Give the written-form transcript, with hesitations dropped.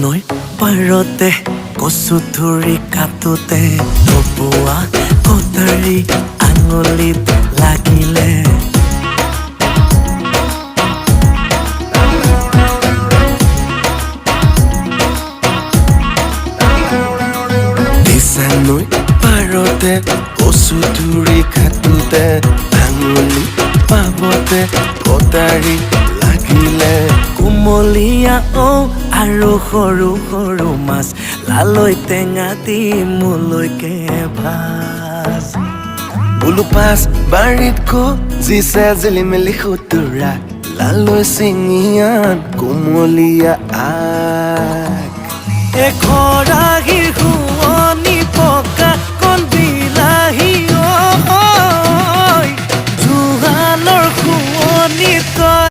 নৈ পাৰতে কচু ধৰি কাটোতে থপোৱা কটাৰী আঙুলিত লাগিলে নৈ পাৰতে কচু ধৰি কাটোতে আঙুলি পাবতে কটাৰী লাগিলে কুমলীয়া আৰু সৰু সৰু মাছ লালৈ টেঙা দি মোলৈকে ভাজ বোলো পাছ বাৰীত খুজিছে জিলিমিলি খুতুৰা লালৈ চিঙিয়ান কুমলীয়া আগ এখৰাহিৰ শুৱনি পকা কণ বিলাহী জোহালৰ শুৱনি তই